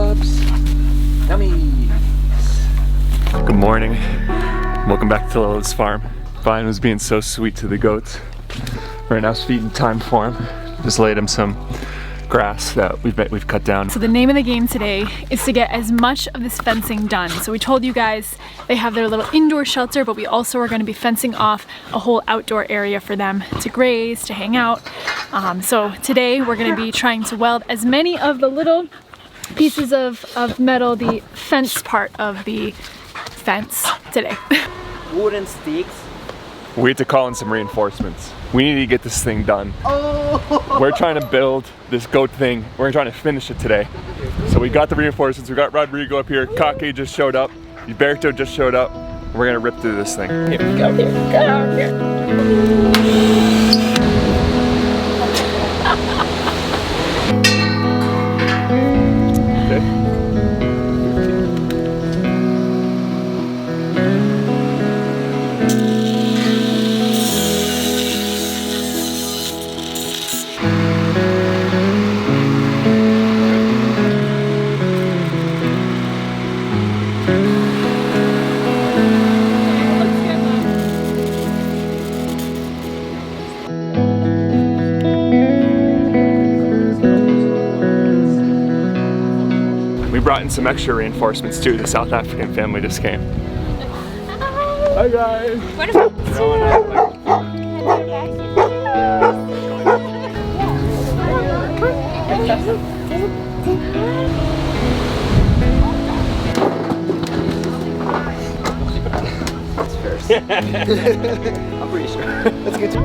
Cups. Yummies. Good morning. Welcome back to Lila's farm. Vine was being so sweet to the goats. Right now it's feeding time for him. Just laid him some grass that we've cut down. So the name of the game today is to get as much of this fencing done. So we told you guys they have their little indoor shelter, but we also are going to be fencing off a whole outdoor area for them to graze, to hang out. So today we're going to be trying to weld as many of the little pieces of metal, the fence part of the fence today. Wooden sticks. We had to call in some reinforcements. We need to get this thing done. Oh. We're trying to build this goat thing. We're trying to finish it today. So we got the reinforcements. We got Rodrigo up here. Kake just showed up. Berto just showed up. We're gonna rip through this thing. Here we go, here we go, here. We brought in some extra reinforcements too. The South African family just came. Hi guys! I'm pretty sure. Let's get to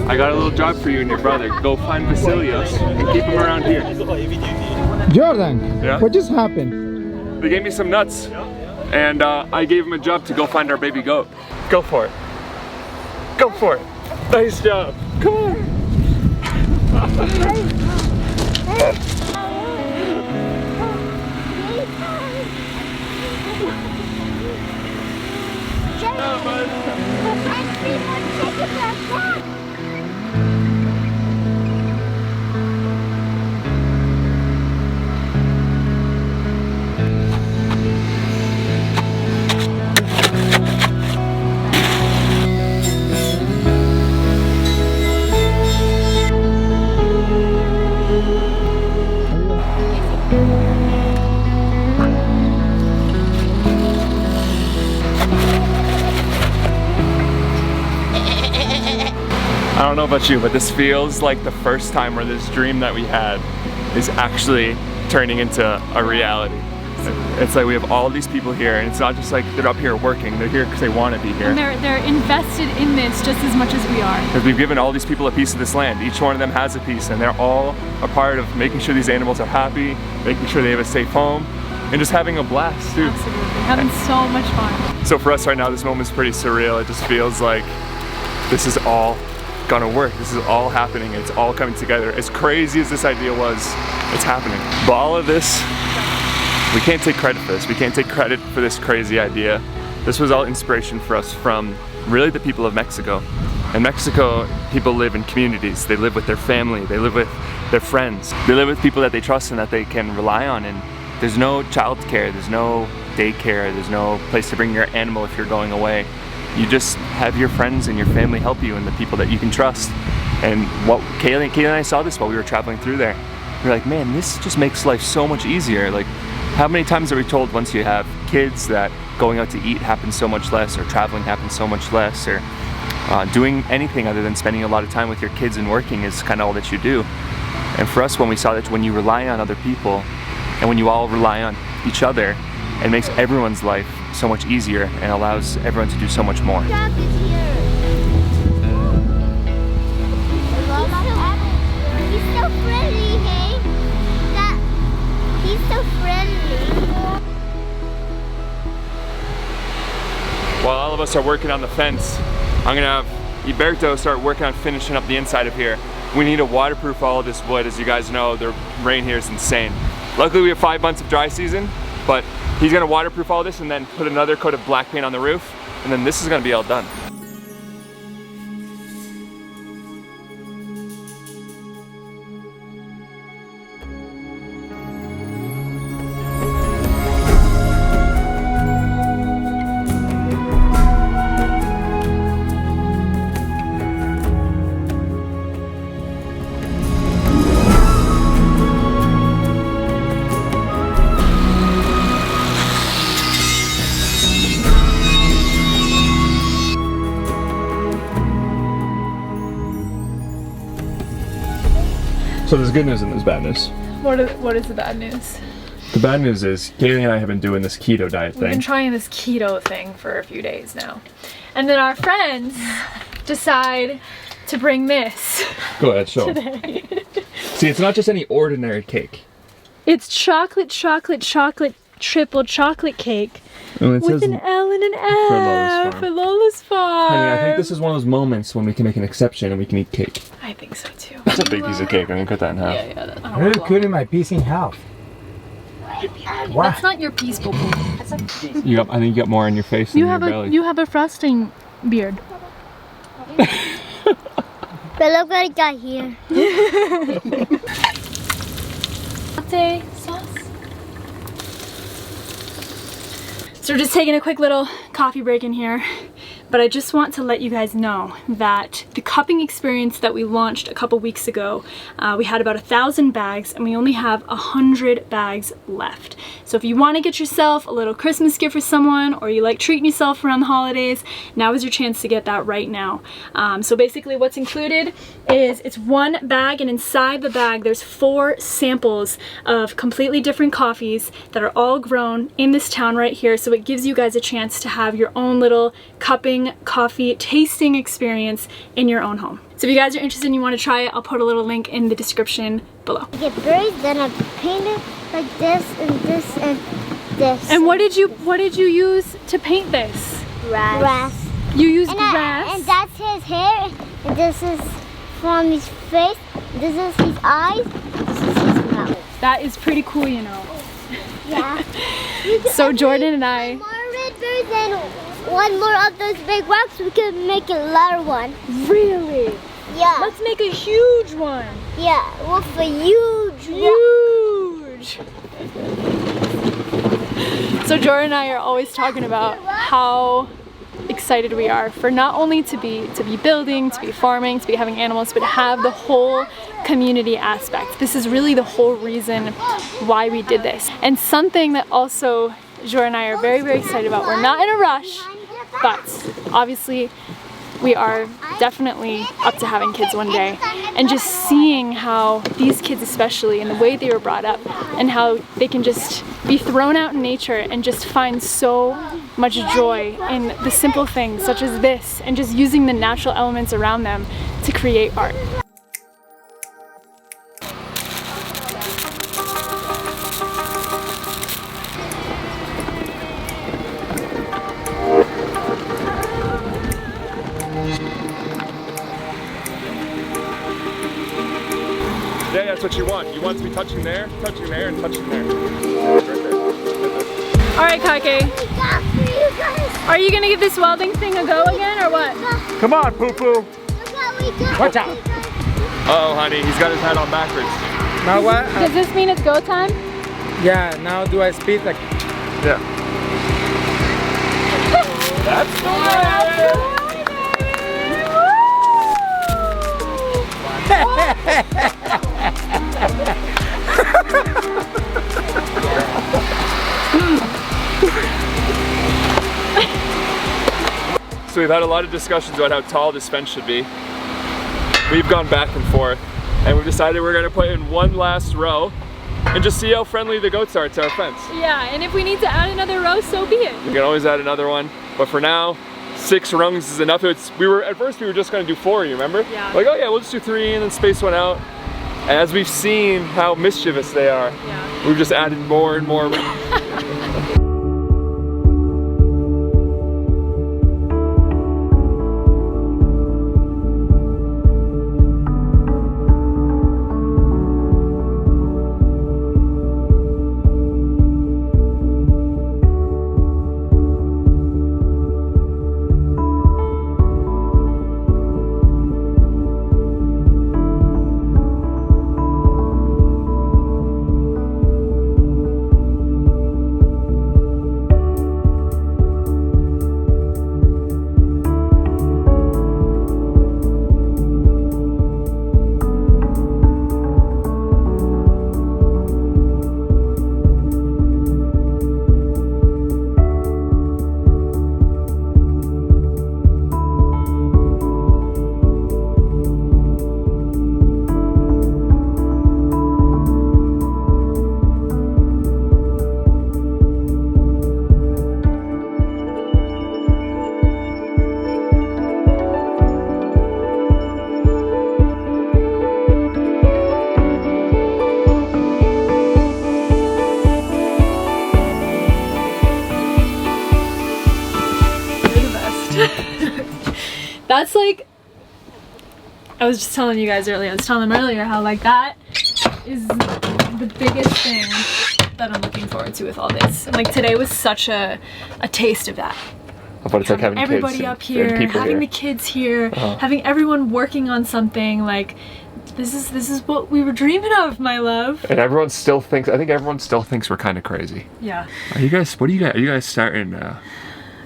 I got a little job for you and your brother. Go find Vasilios and keep him around here. Jordan, Yeah? what just happened? They gave me some nuts and I gave him a job to go find our baby goat. Go for it. Go for it. Nice job. Come on. I don't know about you, but this feels like the first time where this dream that we had is actually turning into a reality. It's like we have all these people here, and it's not just like they're up here working, they're here because they want to be here. And they're invested in this just as much as we are. Because we've given all these people a piece of this land. Each one of them has a piece, and they're all a part of making sure these animals are happy, making sure they have a safe home, and just having a blast too. Absolutely, having so much fun. So for us right now, this moment's pretty surreal. It just feels like this is all gonna work. This is all happening. It's all coming together. As crazy as this idea was, it's happening. But all of this, we can't take credit for this. We can't take credit for this crazy idea. This was all inspiration for us from really the people of Mexico. In Mexico, people live in communities. They live with their family. They live with their friends. They live with people that they trust and that they can rely on. And there's no childcare. There's no daycare. There's no place to bring your animal if you're going away. You just have your friends and your family help you and the people that you can trust. And what Kaylee and I saw this while we were traveling through there. We're like, man, this just makes life so much easier. Like, how many times are we told once you have kids that going out to eat happens so much less, or traveling happens so much less, or doing anything other than spending a lot of time with your kids and working is kind of all that you do. And for us, when we saw that when you rely on other people and when you all rely on each other, it makes everyone's life so much easier and allows everyone to do so much more. Dog is here. He's so friendly, hey? He's so friendly. While all of us are working on the fence, I'm gonna have Iberto start working on finishing up the inside of here. We need to waterproof all of this wood. As you guys know, the rain here is insane. Luckily we have 5 months of dry season, but he's gonna waterproof all this and then put another coat of black paint on the roof, and then this is gonna be all done. So there's good news and there's bad news. What is the bad news? The bad news is Kaylee and I have been doing this keto diet We've been thing. trying this keto thing for a few days now. And then our friends decide to bring this Go ahead, show 'em. today. See, it's not just any ordinary cake. It's chocolate, triple chocolate cake And it with says, an L and an F Lola's Farm. for Lola's Farm. honey, I think this is one of those moments when we can make an exception and we can eat cake. I think so too. That's a big piece of cake. I'm gonna cut that in half. Yeah, that, I don't You're want cutting my piece in half. Why? That's not your piece, Boo Boo. You got, I think you got more in your face than You your have belly. you have a frosting beard. But look what I got here. Latte sauce. So we're just taking a quick little coffee break in here, but I just want to let you guys know that the cupping experience that we launched a couple weeks ago, we had about 1,000 bags and we only have 100 bags left. So if you want to get yourself a little Christmas gift for someone, or you like treating yourself around the holidays, now is your chance to get that right now. So basically what's included is it's one bag, and inside the bag there's 4 samples of completely different coffees that are all grown in this town right here. So it gives you guys a chance to have your own little cupping coffee tasting experience in your own home. So if you guys are interested and you want to try it, I'll put a little link in the description below. I get berries, then I paint it like this and this and this. And what did you use to paint this? Grass. You used And, grass. and that's his hair, and this is from his face, this is his eyes, this is his mouth. That is pretty cool, you know. Yeah. So Jordan and I, More red berries and one more of those big rocks, we could make a large one. really? Yeah. Let's make a huge one. Yeah, with a huge rock. Huge. So Jordan and I are always talking about how excited we are for not only to be building, to be farming, to be having animals, but to have the whole community aspect. This is really the whole reason why we did this. And something that also Jordan and I are very, very excited about. We're not in a rush, but obviously we are definitely up to having kids one day, and just seeing how these kids especially, and the way they were brought up, and how they can just be thrown out in nature and just find so much joy in the simple things such as this, and just using the natural elements around them to create art. Yeah, that's what you want. You want to be touching there, and touching there. Right there. All right, Kake, We got for you guys. are you gonna give this welding thing a go again, or what? Come on, poo-poo. Look what we got. Watch out. Uh-oh, honey, he's got his hat on backwards. Now what? Does this mean it's go time? Yeah, now do I speed like... Yeah. That's the way. So we've had a lot of discussions about how tall this fence should be. We've gone back and forth, and we've decided we're gonna put in one last row and just see how friendly the goats are to our fence. Yeah, and if we need to add another row, so be it. We can always add another one, but for now, 6 rungs is enough. At first we were just gonna do 4, you remember? Yeah. Like, oh yeah, we'll just do 3 and then space one out. And as we've seen how mischievous they are, Yeah. we've just added more and more. That's like, I was just telling you guys earlier, I was telling them earlier how like that is the biggest thing that I'm looking forward to with all this. And like today was such a taste of that. But it's like having everybody kids up here, having the kids here, having everyone working on something. Like this is what we were dreaming of, my love. And everyone still thinks. I think everyone still thinks we're kind of crazy. Yeah. Are you guys? What do you guys? Are you guys starting?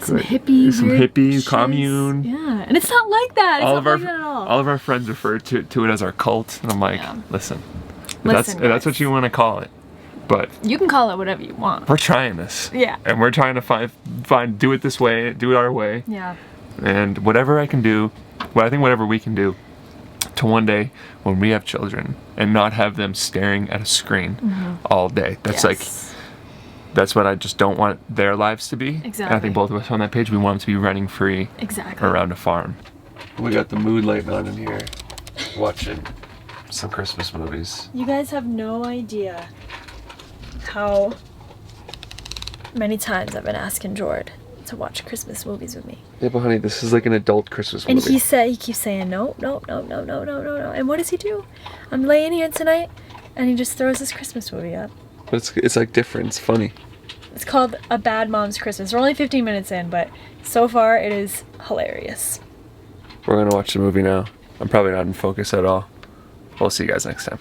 Some hippie commune. Yeah, and it's not like that. It's not like that at all. All of our friends refer to it as our cult, and I'm like, listen, Listen, if that's what you want to call it. But you can call it whatever you want. we're trying this. Yeah. And we're trying to find do it this way, do it our way. Yeah. And whatever I can do, I think whatever we can do to one day when we have children and not have them staring at a screen all day. That's that's what I just don't want their lives to be. Exactly. And I think both of us on that page, we want them to be running free around a farm. We got the mood light on in here, watching some Christmas movies. You guys have no idea how many times I've been asking Jord to watch Christmas movies with me. Yeah, but honey, this is like an adult Christmas movie. And he keeps saying no. And what does he do? I'm laying here tonight and he just throws this Christmas movie up. But it's like different, it's funny. It's called A Bad Mom's Christmas. We're only 15 minutes in, but so far it is hilarious. We're gonna watch the movie now. I'm probably not in focus at all. We'll see you guys next time.